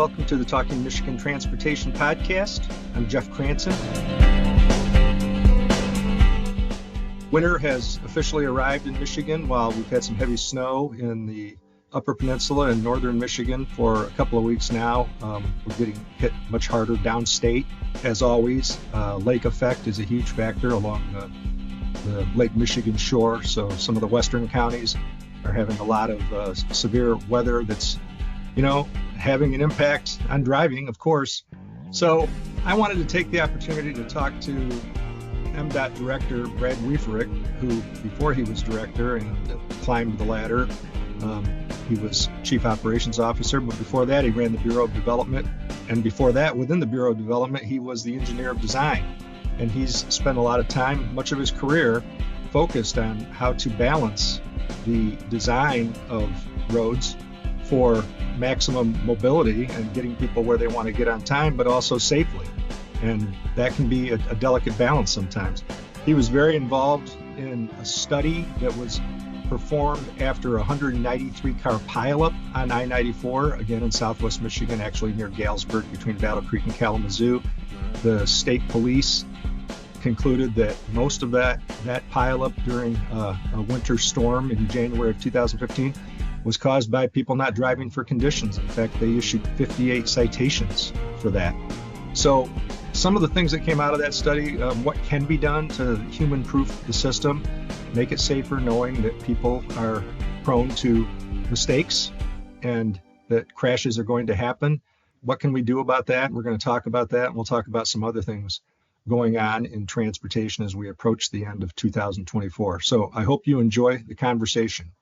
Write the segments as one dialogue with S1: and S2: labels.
S1: welcome to the Talking Michigan Transportation Podcast. I'm Jeff Cranston. Winter has officially arrived in Michigan. While we've had some heavy snow in the Upper Peninsula and northern Michigan for a couple of weeks now, we're getting hit much harder downstate. As always, lake effect is a huge factor along the Lake Michigan shore. So some of the western counties are having a lot of severe weather that's, having an impact on driving, of course. So I wanted to take the opportunity to talk to MDOT Director Brad Wieferich, who before he was director and climbed the ladder, he was Chief Operations Officer, but before that he ran the Bureau of Development. And before that, within the Bureau of Development, he was the Engineer of Design. And he's spent a lot of time, much of his career, focused on how to balance the design of roads for maximum mobility and getting people where they want to get on time, but also safely. And that can be a delicate balance sometimes. He was very involved in a study that was performed after a 193-car pileup on I-94, again in southwest Michigan, actually near Galesburg between Battle Creek and Kalamazoo. The state police concluded that most of that pileup during a winter storm in January of 2015 was caused by people not driving for conditions. In fact, they issued 58 citations for that. So some of the things that came out of that study, what can be done to human-proof the system, make it safer, knowing that people are prone to mistakes and that crashes are going to happen. What can we do about that? We're going to talk about that, and we'll talk about some other things going on in transportation as we approach the end of 2024. So I hope you enjoy the conversation.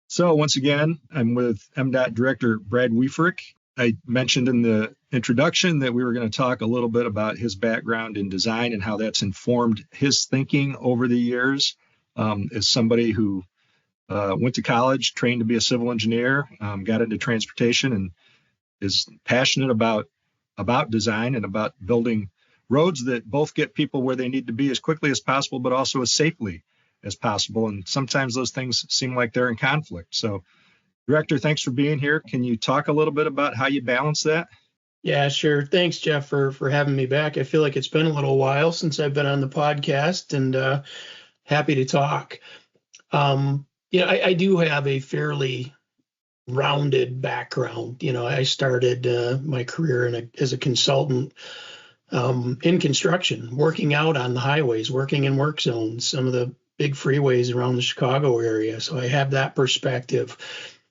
S1: So once again, I'm with MDOT Director Brad Wieferich. I mentioned in the introduction that we were going to talk a little bit about his background in design and how that's informed his thinking over the years. As somebody who went to college, trained to be a civil engineer, got into transportation and is passionate about design and about building roads that both get people where they need to be as quickly as possible, but also as safely as possible. And sometimes those things seem like they're in conflict. So, Director, thanks for being here. Can you talk a little bit about how you balance that?
S2: Yeah, sure. Thanks, Jeff, for having me back. I feel like it's been a little while since I've been on the podcast, and happy to talk. I do have a fairly rounded background. I started my career as a consultant in construction, working out on the highways, working in work zones, some of the big freeways around the Chicago area. So I have that perspective.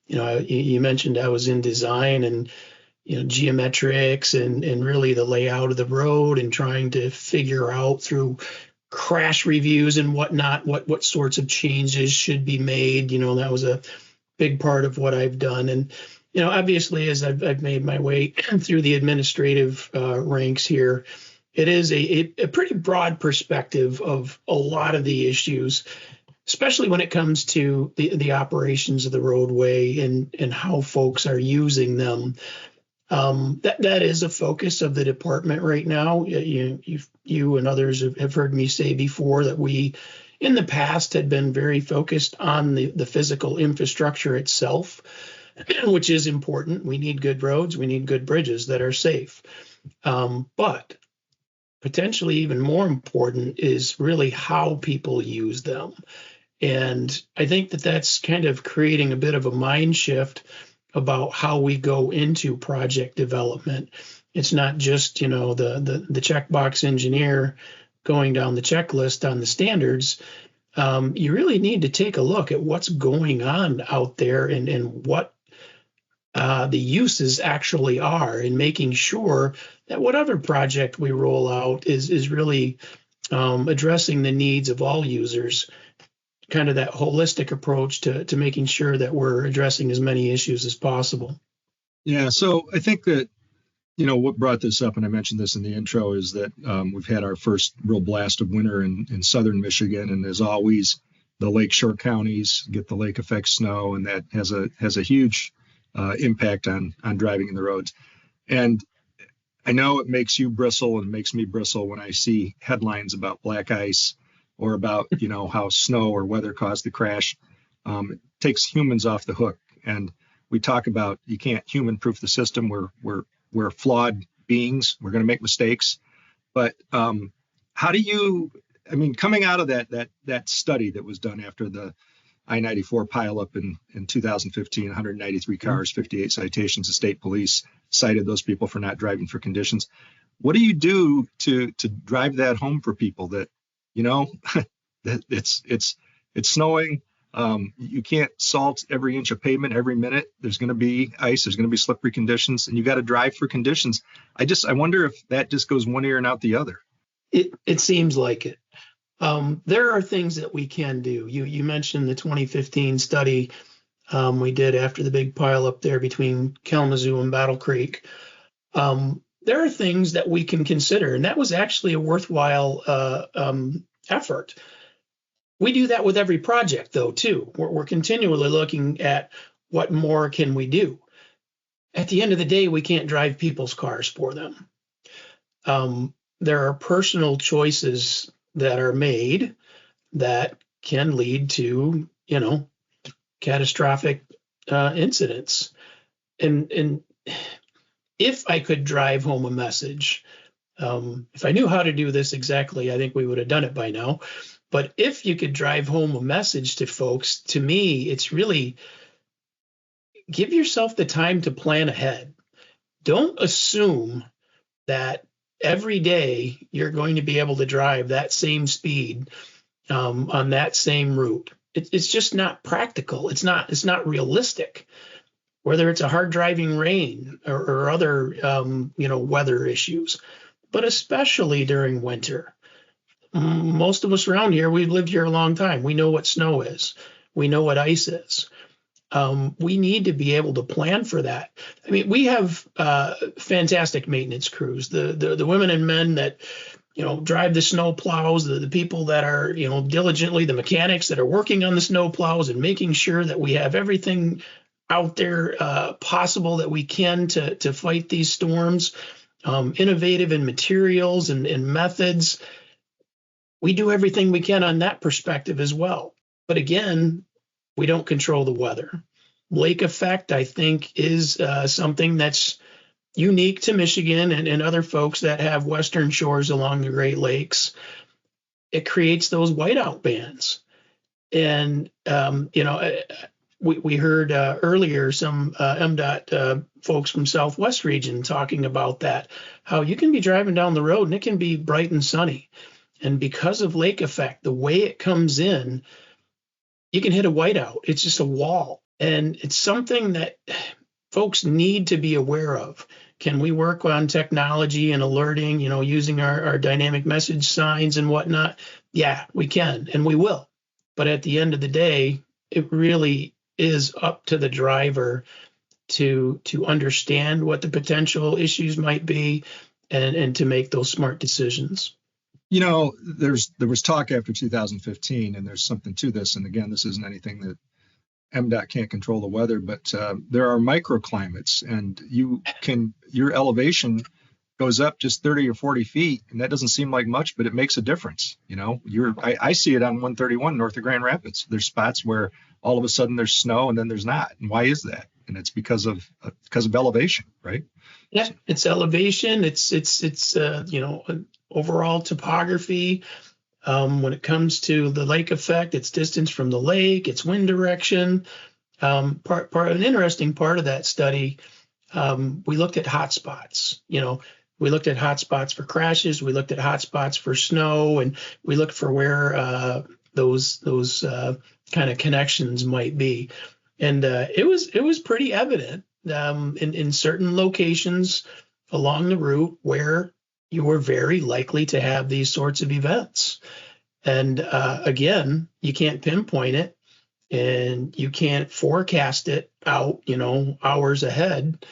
S2: You mentioned I was in design and, geometrics and really the layout of the road and trying to figure out through crash reviews and whatnot, what sorts of changes should be made. That was a big part of what I've done. And, obviously, as I've made my way through the administrative ranks here, it is a pretty broad perspective of a lot of the issues, especially when it comes to the operations of the roadway and how folks are using them. That is a focus of the department right now. You and others have heard me say before that we, in the past, had been very focused on the physical infrastructure itself, which is important. We need good roads. We need good bridges that are safe. But potentially even more important is really how people use them. And I think that's kind of creating a bit of a mind shift about how we go into project development. It's not just, the checkbox engineer going down the checklist on the standards. You really need to take a look at what's going on out there and what the uses actually are, and making sure that whatever project we roll out is really addressing the needs of all users, kind of that holistic approach to making sure that we're addressing as many issues as possible.
S1: Yeah, so I think that, what brought this up, and I mentioned this in the intro, is that we've had our first real blast of winter in southern Michigan, and as always, the lakeshore counties get the lake effect snow, and that has a huge impact on driving in the roads. And I know it makes you bristle and makes me bristle when I see headlines about black ice or about, how snow or weather caused the crash. It takes humans off the hook. And we talk about you can't human proof the system. We're we're flawed beings. We're going to make mistakes. But how do you, I mean, coming out of that study that was done after the I-94 pileup in 2015, 193 cars, 58 citations, the state police cited those people for not driving for conditions. What do you do to drive that home for people that, that it's snowing? You can't salt every inch of pavement every minute. There's going to be ice. There's going to be slippery conditions, and you got to drive for conditions. I wonder if that just goes one ear and out the other.
S2: It seems like it. There are things that we can do. You mentioned the 2015 study we did after the big pile up there between Kalamazoo and Battle Creek. There are things that we can consider, and that was actually a worthwhile effort. We do that with every project, though, too. We're continually looking at what more can we do. At the end of the day, we can't drive people's cars for them. There are personal choices that are made that can lead to, catastrophic incidents. And if I could drive home a message, if I knew how to do this exactly, I think we would have done it by now. But if you could drive home a message to folks, to me, it's really give yourself the time to plan ahead. Don't assume that every day you're going to be able to drive that same speed on that same route. It's just not practical. It's not realistic. Whether it's a hard driving rain or other weather issues, but especially during winter. Most of us around here, we've lived here a long time. We know what snow is. We know what ice is. We need to be able to plan for that. I mean, we have fantastic maintenance crews. The women and men that drive the snow plows, the people that are diligently, the mechanics that are working on the snow plows and making sure that we have everything out there possible that we can to fight these storms. Innovative in materials and methods. We do everything we can on that perspective as well. But again, we don't control the weather. Lake effect, I think, is something that's unique to Michigan and other folks that have western shores along the Great Lakes. It creates those whiteout bands. And, we heard earlier some MDOT folks from Southwest region talking about that, how you can be driving down the road and it can be bright and sunny. And because of lake effect, the way it comes in, you can hit a whiteout. It's just a wall. And it's something that folks need to be aware of. Can we work on technology and alerting, using our dynamic message signs and whatnot? Yeah, we can, and we will. But at the end of the day, it really is up to the driver to understand what the potential issues might be and to make those smart decisions.
S1: There was talk after 2015, and there's something to this. And again, this isn't anything that MDOT can't control the weather, but there are microclimates, and your elevation goes up just 30 or 40 feet, and that doesn't seem like much, but it makes a difference. I see it on 131 north of Grand Rapids. There's spots where all of a sudden there's snow and then there's not. And why is that? And it's because of elevation, right?
S2: Yeah, it's elevation. It's overall topography. When it comes to the lake effect, it's distance from the lake, it's wind direction. An interesting part of that study, we looked at hotspots. We looked at hotspots for crashes, we looked at hotspots for snow, and we looked for where those kind of connections might be. And it was pretty evident in certain locations along the route where you were very likely to have these sorts of events. And again, you can't pinpoint it and you can't forecast it out, hours ahead.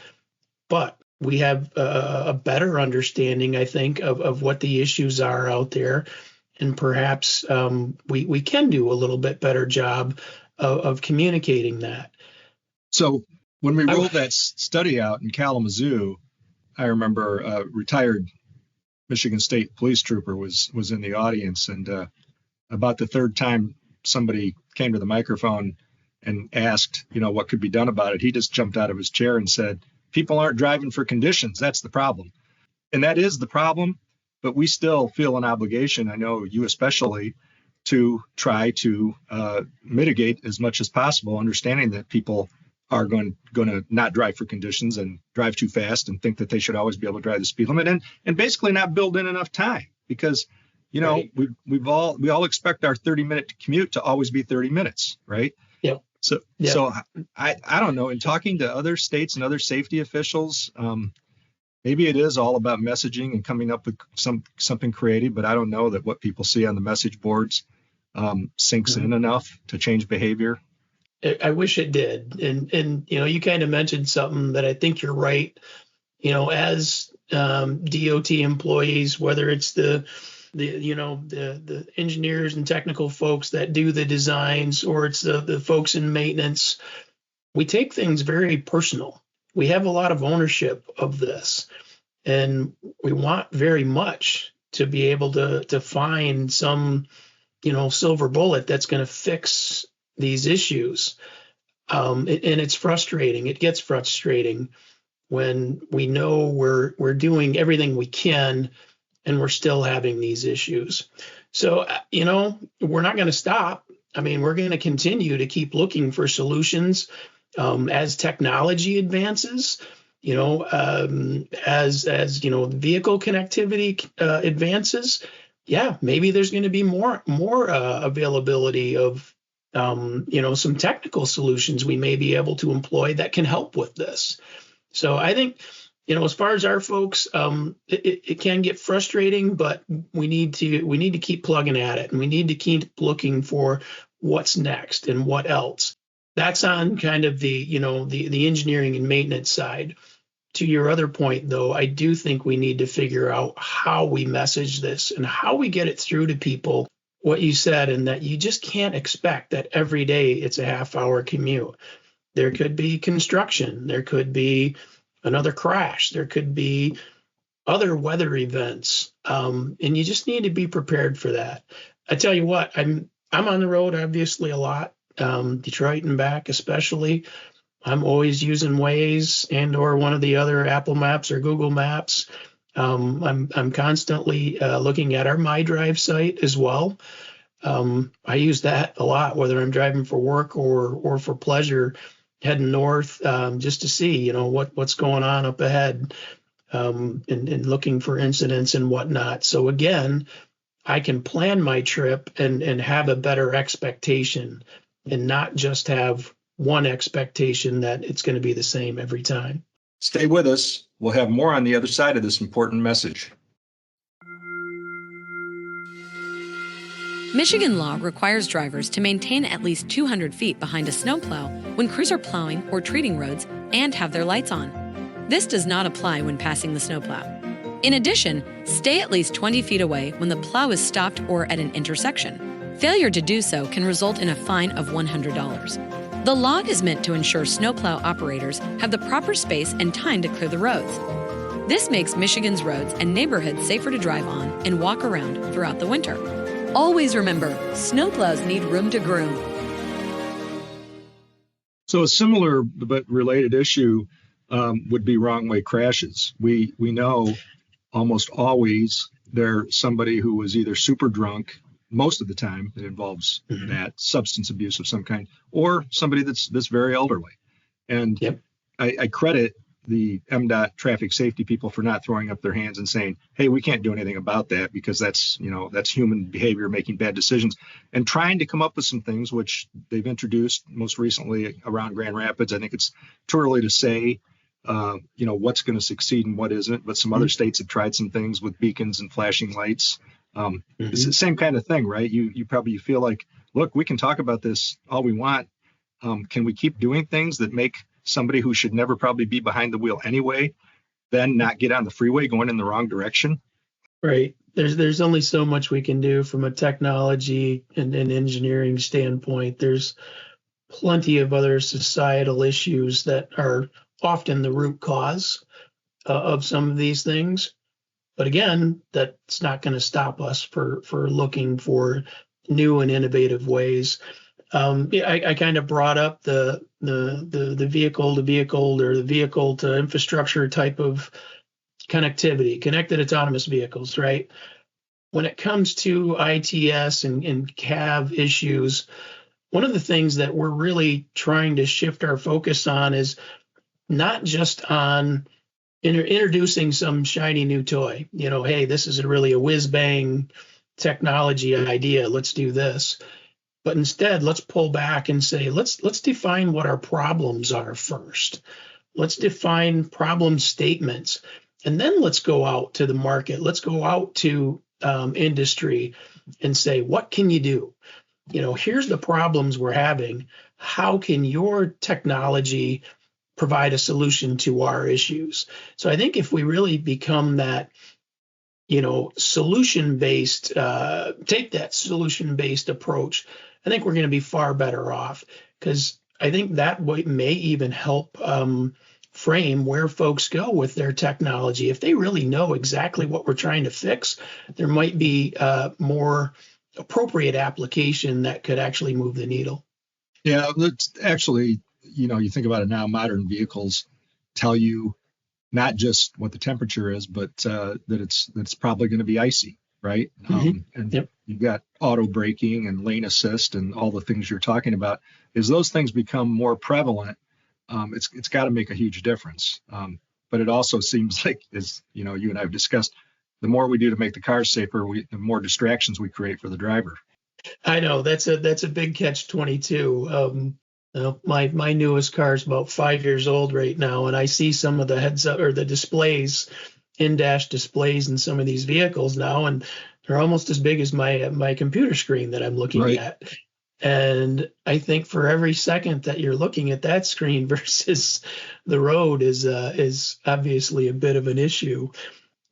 S2: But we have a better understanding, I think, of what the issues are out there. And perhaps we can do a little bit better job of communicating that.
S1: So when we rolled that study out in Kalamazoo, I remember a retired Michigan State police trooper was in the audience, and about the third time somebody came to the microphone and asked, what could be done about it, he just jumped out of his chair and said, people aren't driving for conditions. That's the problem. And that is the problem, but we still feel an obligation, I know you especially, to try to mitigate as much as possible, understanding that people are going to not drive for conditions and drive too fast and think that they should always be able to drive the speed limit, and basically not build in enough time, because right. we all expect our 30-minute commute to always be 30 minutes, right?
S2: Yeah.
S1: So I don't know. In talking to other states and other safety officials, maybe it is all about messaging and coming up with something creative, but I don't know that what people see on the message boards sinks in enough to change behavior.
S2: I wish it did. And you kind of mentioned something that I think you're right. As DOT employees, whether it's the engineers and technical folks that do the designs, or it's the folks in maintenance, we take things very personal. We have a lot of ownership of this, and we want very much to be able to find some, silver bullet that's going to fix these issues. And it's frustrating. It gets frustrating when we know we're doing everything we can and we're still having these issues. So, we're not going to stop. I mean, we're going to continue to keep looking for solutions as technology advances, as vehicle connectivity advances. Yeah, maybe there's going to be more availability of some technical solutions we may be able to employ that can help with this. So I think, as far as our folks, it can get frustrating, but we need to keep plugging at it, and we need to keep looking for what's next and what else. That's on kind of the engineering and maintenance side. To your other point, though, I do think we need to figure out how we message this and how we get it through to people. What you said, and that you just can't expect that every day it's a half-hour commute. There could be construction. There could be another crash. There could be other weather events, and you just need to be prepared for that. I tell you what, I'm on the road obviously a lot, Detroit and back especially. I'm always using Waze and or one of the other Apple Maps or Google Maps. I'm constantly looking at our MyDrive site as well. I use that a lot, whether I'm driving for work or for pleasure, heading north, just to see, what's going on up ahead, and looking for incidents and whatnot. So again, I can plan my trip and have a better expectation, and not just have one expectation that it's going to be the same every time.
S1: Stay with us. We'll have more on the other side of this important message.
S3: Michigan law requires drivers to maintain at least 200 feet behind a snowplow when crews are plowing or treating roads and have their lights on. This does not apply when passing the snowplow. In addition, stay at least 20 feet away when the plow is stopped or at an intersection. Failure to do so can result in a fine of $100. The law is meant to ensure snowplow operators have the proper space and time to clear the roads. This makes Michigan's roads and neighborhoods safer to drive on and walk around throughout the winter. Always remember, snowplows need room to groom.
S1: So a similar but related issue would be wrong-way crashes. We know almost always there's somebody who was either super drunk, most of the time it involves that substance abuse of some kind, or somebody that's very elderly. And
S2: yep.
S1: I credit the MDOT traffic safety people for not throwing up their hands and saying, hey, we can't do anything about that, because that's human behavior making bad decisions, and trying to come up with some things which they've introduced most recently around Grand Rapids. I think it's too early to say what's going to succeed and what isn't, but some other states have tried some things with beacons and flashing lights. It's the same kind of thing, right? You probably feel like, look, we can talk about this all we want. Can we keep doing things that make somebody who should never probably be behind the wheel anyway, then not get on the freeway going in the wrong direction?
S2: Right. There's only so much we can do from a technology and engineering standpoint. There's plenty of other societal issues that are often the root cause of some of these things. But again, that's not going to stop us for looking for new and innovative ways. Yeah, I kind of brought up the vehicle to vehicle or the vehicle to infrastructure type of connectivity, connected autonomous vehicles, right? When it comes to ITS and CAV issues, one of the things that we're really trying to shift our focus on is not just on introducing some shiny new toy. Hey, this is really a whiz bang technology idea. Let's do this. But instead, let's pull back and say, let's define what our problems are first. Let's define problem statements, and then let's go out to the market. Let's go out to industry and say, what can you do? Here's the problems we're having. How can your technology provide a solution to our issues? So I think if we really become that, solution-based, take that solution-based approach, I think we're going to be far better off, because I think that may even help frame where folks go with their technology. If they really know exactly what we're trying to fix, there might be more appropriate application that could actually move the needle.
S1: Yeah, that's actually, you think about it now, modern vehicles tell you not just what the temperature is, but that it's probably going to be icy, right?
S2: Mm-hmm.
S1: And
S2: Yep.
S1: You've got auto braking and lane assist and all the things you're talking about. As those things become more prevalent, it's got to make a huge difference. But it also seems like, as you and I have discussed, the more we do to make the cars safer, the more distractions we create for the driver.
S2: I know that's a big catch-22. My newest car is about 5 years old right now, and I see some of the heads up or the displays, in-dash displays in some of these vehicles now, and they're almost as big as my computer screen that I'm looking at. And I think for every second that you're looking at that screen versus the road is obviously a bit of an issue.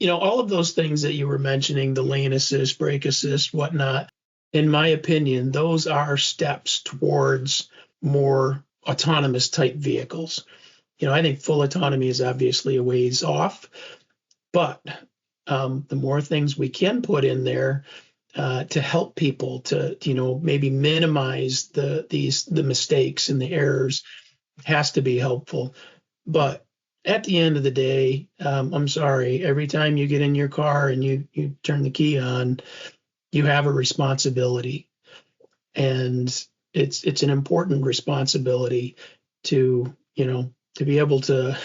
S2: All of those things that you were mentioning, the lane assist, brake assist, whatnot, in my opinion, those are steps towards more autonomous type vehicles. I think full autonomy is obviously a ways off, but the more things we can put in there to help people to, maybe minimize the mistakes and the errors has to be helpful. But at the end of the day, I'm sorry, every time you get in your car and you turn the key on, you have a responsibility. And it's an important responsibility to be able to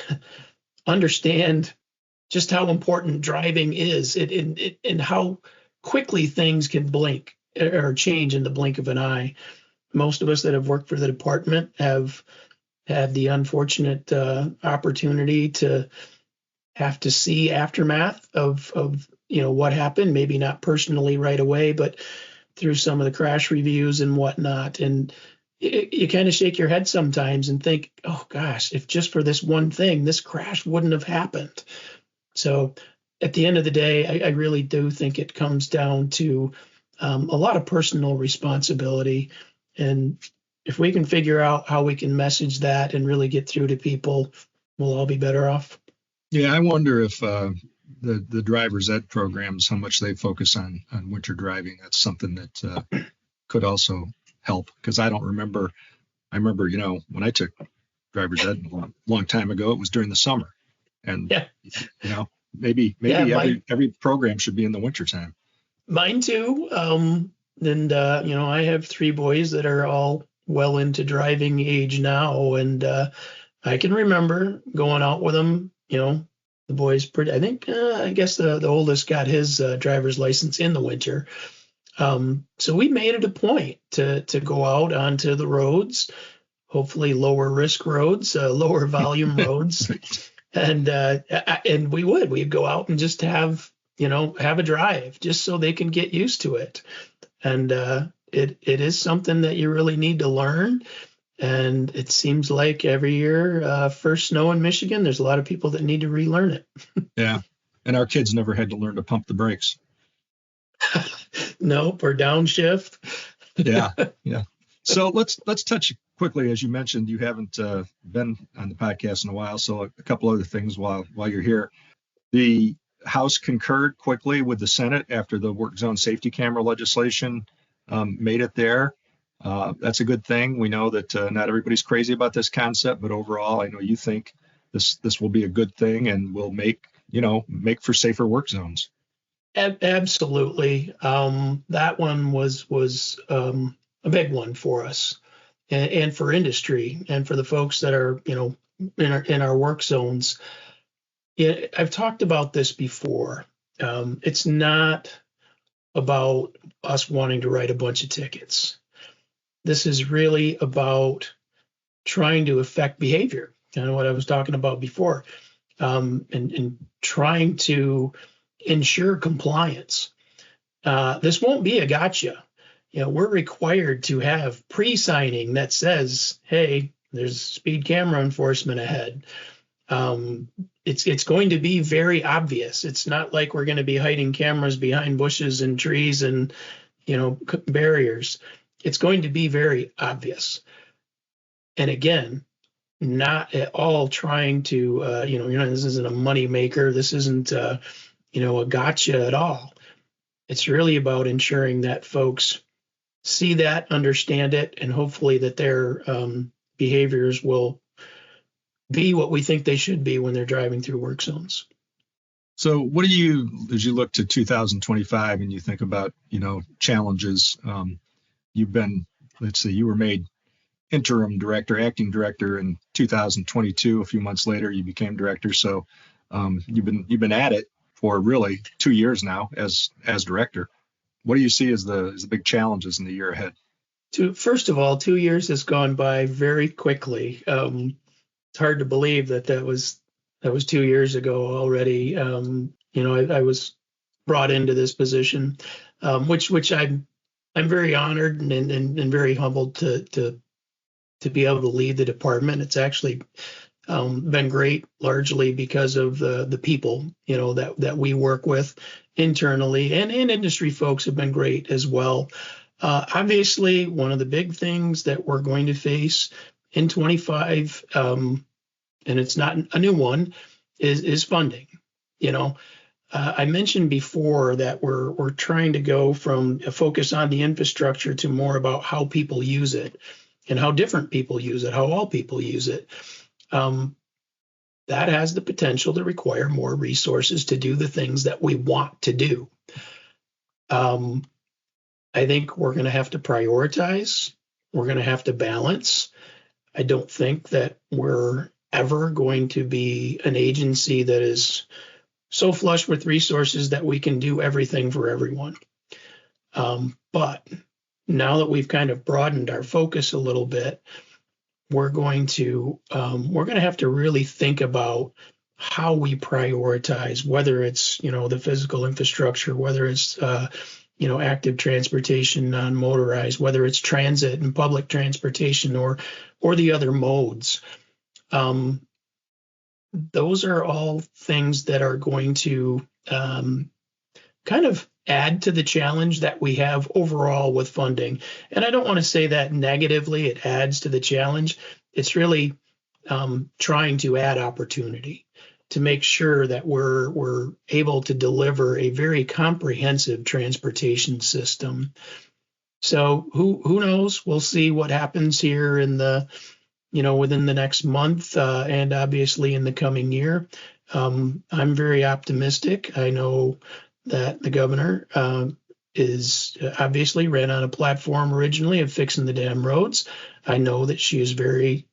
S2: understand just how important driving is and how quickly things can blink or change in the blink of an eye. Most of us that have worked for the department have had the unfortunate opportunity to have to see aftermath of what happened, maybe not personally right away, but through some of the crash reviews and whatnot. And you kind of shake your head sometimes and think, oh gosh, if just for this one thing, this crash wouldn't have happened. So at the end of the day, I really do think it comes down to a lot of personal responsibility. And if we can figure out how we can message that and really get through to people, we'll all be better off.
S1: Yeah, I wonder if the driver's ed programs, how much they focus on winter driving. That's something that could also help, because I remember, when I took driver's ed a long time ago, it was during the summer. And, maybe every program should be in the wintertime.
S2: Mine too. I have 3 boys that are all well into driving age now. And I can remember going out with them, the boys I guess the oldest got his driver's license in the winter. So we made it a point to go out onto the roads, hopefully lower risk roads, lower volume roads. And we'd go out and just have a drive just so they can get used to it. And it is something that you really need to learn. And it seems like every year, first snow in Michigan, there's a lot of people that need to relearn it.
S1: Yeah. And our kids never had to learn to pump the brakes.
S2: Nope, or downshift.
S1: Yeah. So let's touch quickly. As you mentioned, you haven't been on the podcast in a while. So a couple other things while you're here. The House concurred quickly with the Senate after the work zone safety camera legislation made it there. That's a good thing. We know that not everybody's crazy about this concept, but overall, I know you think this will be a good thing and will make for safer work zones.
S2: Absolutely. That one was a big one for us and for industry and for the folks that are, in our work zones. Yeah, I've talked about this before. It's not about us wanting to write a bunch of tickets. This is really about trying to affect behavior, kind of what I was talking about before, and trying to ensure compliance. This won't be a gotcha. We're required to have pre-signing that says, hey, there's speed camera enforcement ahead. It's going to be very obvious. It's not like we're going to be hiding cameras behind bushes and trees and, barriers. It's going to be very obvious. And again, not at all trying to, this isn't a money maker. This isn't, a gotcha at all. It's really about ensuring that folks see that, understand it, and hopefully that their behaviors will be what we think they should be when they're driving through work zones.
S1: So what as you look to 2025 and you think about, challenges, you've been, let's see, you were made interim director, acting director in 2022. A few months later, you became director. So you've been at it for really 2 years now as director. What do you see as the big challenges in the year ahead?
S2: First of all, 2 years has gone by very quickly. It's hard to believe that was 2 years ago already. I was brought into this position, which I'm very honored and very humbled to be able to lead the department. It's actually been great, largely because of the people that we work with internally, and industry folks have been great as well. Obviously, one of the big things that we're going to face in 25, and it's not a new one, is funding. I mentioned before that we're trying to go from a focus on the infrastructure to more about how people use it and how different people use it, how all people use it. That has the potential to require more resources to do the things that we want to do. I think we're going to have to prioritize. We're going to have to balance. I don't think that we're ever going to be an agency that is so flush with resources that we can do everything for everyone. But now that we've kind of broadened our focus a little bit, we're going to have to really think about how we prioritize, whether it's the physical infrastructure, whether it's active transportation, non-motorized, whether it's transit and public transportation or the other modes. Those are all things that are going to kind of add to the challenge that we have overall with funding. And I don't want to say that negatively. It adds to the challenge. It's really trying to add opportunity to make sure that we're able to deliver a very comprehensive transportation system. So who knows? We'll see what happens here in the within the next month and obviously in the coming year. I'm very optimistic. I know that the governor is obviously ran on a platform originally of fixing the damn roads. I know that she is very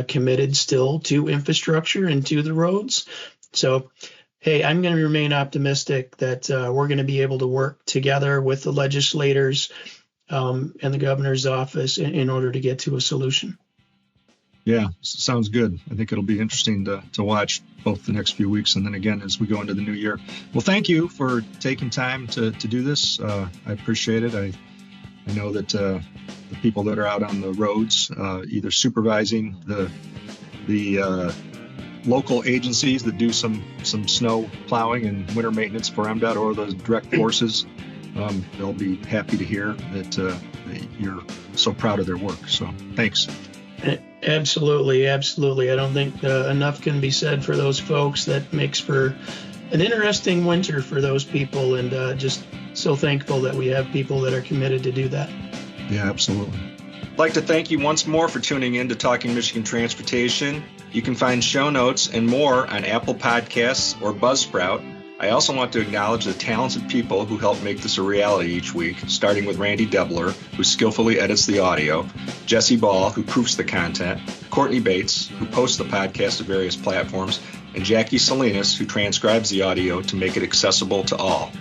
S2: committed still to infrastructure and to the roads. So, hey, I'm going to remain optimistic that we're going to be able to work together with the legislators and the governor's office in order to get to a solution.
S1: Yeah, sounds good. I think it'll be interesting to watch both the next few weeks and then again as we go into the new year. Well, thank you for taking time to do this. I appreciate it. I know that the people that are out on the roads, either supervising the local agencies that do some snow plowing and winter maintenance for MDOT or those direct forces, they'll be happy to hear that you're so proud of their work. So thanks.
S2: Absolutely. I don't think enough can be said for those folks. That makes for an interesting winter for those people, and just so thankful that we have people that are committed to do that.
S1: Yeah, absolutely. I'd like to thank you once more for tuning in to Talking Michigan Transportation. You can find show notes and more on Apple Podcasts or Buzzsprout. I also want to acknowledge the talented people who help make this a reality each week, starting with Randy Debler, who skillfully edits the audio, Jesse Ball, who proofs the content, Courtney Bates, who posts the podcast to various platforms, and Jackie Salinas, who transcribes the audio to make it accessible to all.